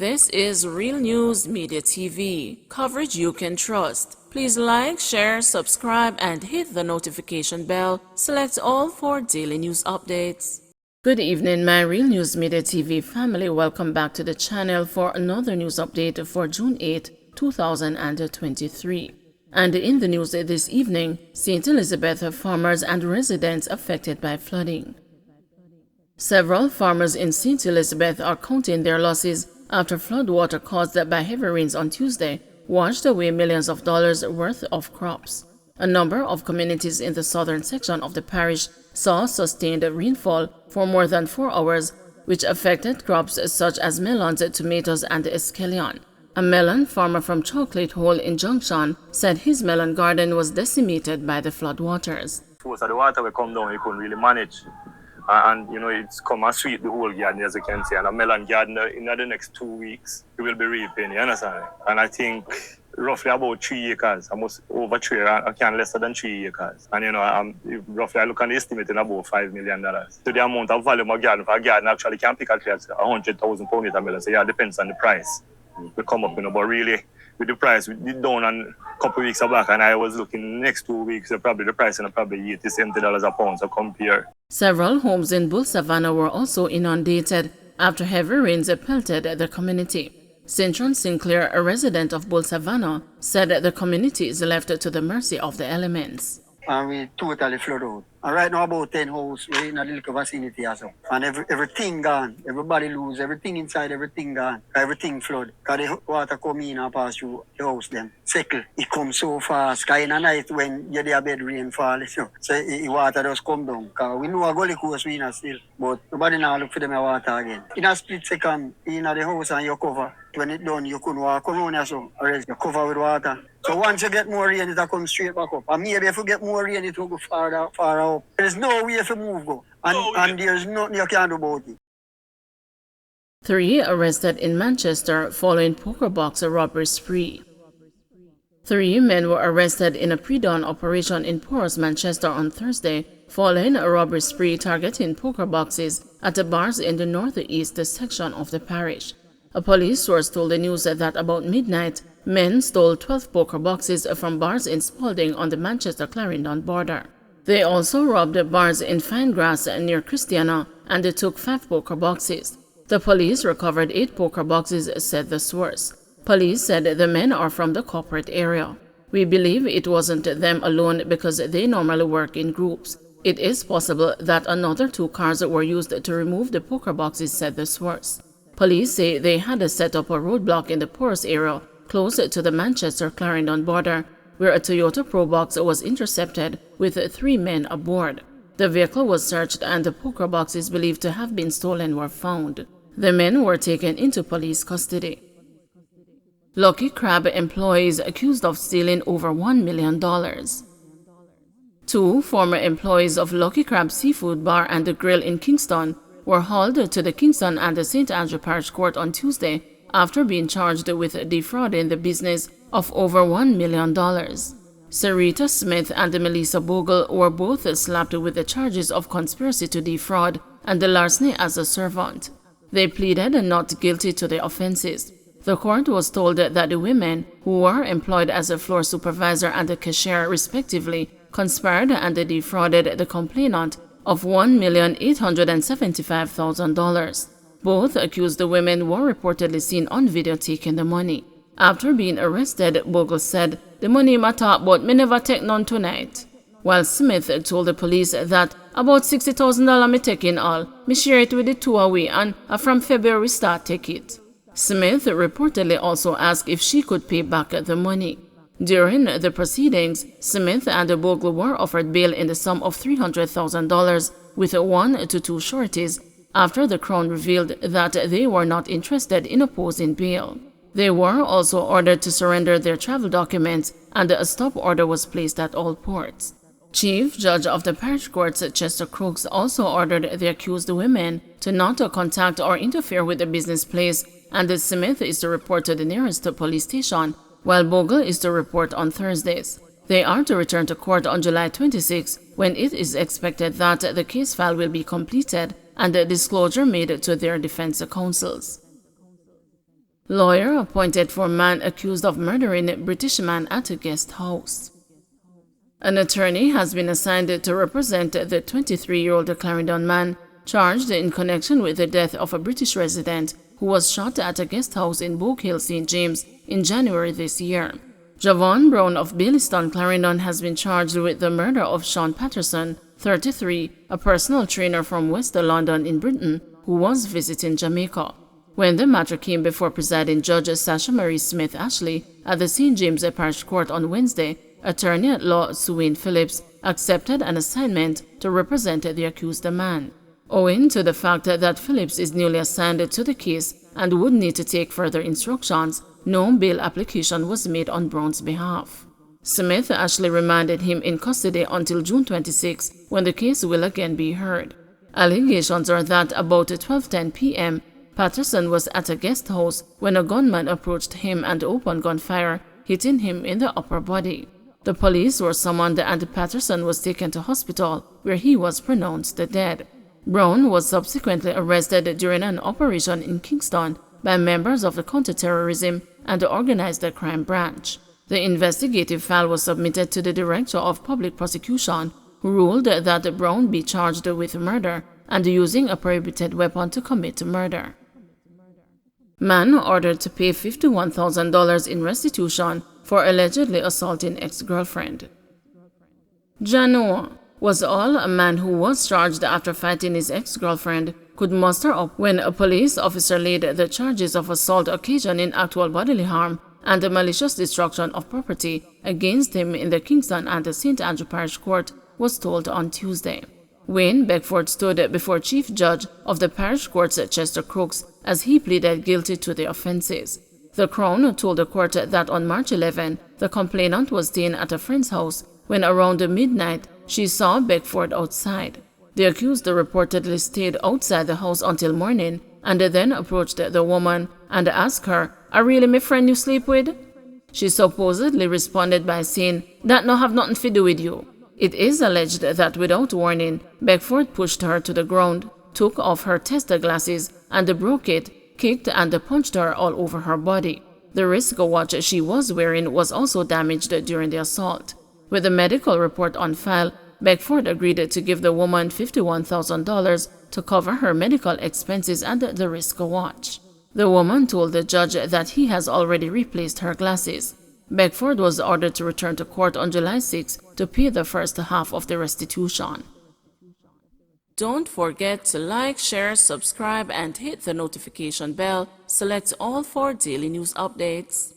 This is Real News Media TV, coverage you can trust. Please like, share, subscribe, and hit the notification bell. Select all for daily news updates. Good evening, my Real News Media TV family. Welcome back to the channel for another news update for June 8, 2023. And in the news this evening, St. Elizabeth farmers and residents affected by flooding. Several farmers in St. Elizabeth are counting their losses after floodwater caused by heavy rains on Tuesday washed away millions of dollars worth of crops. A number of communities in the southern section of the parish saw sustained rainfall for more than 4 hours, which affected crops such as melons, tomatoes, and escallion. A melon farmer from Chocolate Hole in Junction said his melon garden was decimated by the floodwaters. So the water will come down, you couldn't really manage. And it's come and sweep the whole garden, as you can see. And a melon garden in the next 2 weeks, we will be reaping, you understand? And I think roughly about 3 acres, almost over 3, I can less than 3 acres. And roughly I look at the estimate in about $5 million. So the amount of volume of garden, for a garden actually can pick at least 100,000 pounds a melon. So yeah, it depends on the price. We come up, but really, with the price, we did down on a couple of weeks back, and I was looking next 2 weeks, probably the price is probably $80 to $70 a pound, so compare. Several homes in Bull Savannah were also inundated after heavy rains pelted the community. Cintron Sinclair, a resident of Bull Savannah, said the community is left to the mercy of the elements. And we totally flood out. And right now about 10 houses, we're in a little vicinity also. And everything gone. Everybody lose, everything inside, everything gone. Everything flood. Because the water come in and pass through the house them. Settle. It comes so fast. Because in the night when you have bed rainfall, so the water just come down. Because we know a gully course we not still. But nobody now look for them water again. In a split second, in the house and you cover. When it done, you couldn't walk around so, or else you cover with water. So once you get more rain, it will come straight back up. And maybe if you get more rain, it will go far up. There's no way to move go. And there's nothing you can do about it. 3 arrested in Manchester following poker box robbery spree. 3 men were arrested in a pre-dawn operation in porous Manchester on Thursday following a robbery spree targeting poker boxes at the bars in the northeast section of the parish. A police source told the news that about midnight, men stole 12 poker boxes from bars in Spalding on the Manchester-Clarendon border. They also robbed bars in Finegrass near Christiana and they took 5 poker boxes. The police recovered 8 poker boxes, said the source. Police said the men are from the corporate area. We believe it wasn't them alone because they normally work in groups. It is possible that another 2 cars were used to remove the poker boxes, said the source. Police say they had set up a roadblock in the porous area close to the Manchester-Clarendon border, where a Toyota Probox was intercepted with 3 men aboard. The vehicle was searched and the poker boxes believed to have been stolen were found. The men were taken into police custody. Lucky Crab employees accused of stealing over $1 million. 2 former employees of Lucky Crab Seafood Bar and Grill in Kingston were hauled to the Kingston and the St. Andrew Parish Court on Tuesday after being charged with defrauding the business of over $1 million. Sarita Smith and Melissa Bogle were both slapped with the charges of conspiracy to defraud and larceny as a servant. They pleaded not guilty to the offenses. The court was told that the women, who were employed as a floor supervisor and a cashier respectively, conspired and defrauded the complainant of $1,875,000. Both accused women were reportedly seen on video taking the money. After being arrested, Bogle said, "The money I talk about, me never take none tonight." While Smith told the police that about $60,000 me taking all, me share it with the 2 away and from February start take it. Smith reportedly also asked if she could pay back the money. During the proceedings, Smith and Bogle were offered bail in the sum of $300,000 with 1 to 2 sureties after the Crown revealed that they were not interested in opposing bail. They were also ordered to surrender their travel documents and a stop order was placed at all ports. Chief Judge of the Parish Courts, Chester Crooks, also ordered the accused women to not contact or interfere with the business place, and Smith is to report to the nearest police station, while Bogle is to report on Thursdays. They are to return to court on July 26, when it is expected that the case file will be completed and a disclosure made to their defense counsels. Lawyer appointed for man accused of murdering British man at a guest house. An attorney has been assigned to represent the 23-year-old Clarendon man charged in connection with the death of a British resident who was shot at a guest house in Bogue Hill, St. James in January this year. Javon Brown of Baileystown, Clarendon has been charged with the murder of Sean Patterson, 33, a personal trainer from West London in Britain who was visiting Jamaica. When the matter came before presiding Judge Sasha Marie Smith Ashley at the St. James Parish Court on Wednesday, attorney-at-law Suwayne Phillips accepted an assignment to represent the accused man. Owing to the fact that Phillips is newly assigned to the case and would need to take further instructions, no bail application was made on Brown's behalf. Smith Ashley remanded him in custody until June 26, when the case will again be heard. Allegations are that about 12:10 p.m., Patterson was at a guest house when a gunman approached him and opened gunfire, hitting him in the upper body. The police were summoned and Patterson was taken to hospital, where he was pronounced dead. Brown was subsequently arrested during an operation in Kingston by members of the Counter-Terrorism and Organized Crime Branch. The investigative file was submitted to the Director of Public Prosecution, who ruled that Brown be charged with murder and using a prohibited weapon to commit murder. Man ordered to pay $51,000 in restitution for allegedly assaulting ex-girlfriend. Janoa was all a man who was charged after fighting his ex-girlfriend could muster up when a police officer laid the charges of assault occasioning actual bodily harm and the malicious destruction of property against him in the Kingston and St. Andrew Parish Court was told on Tuesday. Wayne Beckford stood before Chief Judge of the Parish Courts at Chester Crooks as he pleaded guilty to the offenses. The Crown told the court that on March 11, the complainant was staying at a friend's house when around midnight she saw Beckford outside. The accused reportedly stayed outside the house until morning and then approached the woman and asked her, "Are really my friend you sleep with?" She supposedly responded by saying, "That no have nothing to do with you." It is alleged that without warning, Beckford pushed her to the ground, took off her tester glasses and broke it, kicked and punched her all over her body. The wristwatch she was wearing was also damaged during the assault. With the medical report on file, Beckford agreed to give the woman $51,000 to cover her medical expenses and the wristwatch. The woman told the judge that he has already replaced her glasses. Beckford was ordered to return to court on July 6 to pay the first half of the restitution. Don't forget to like, share, subscribe, and hit the notification bell. Select all for daily news updates.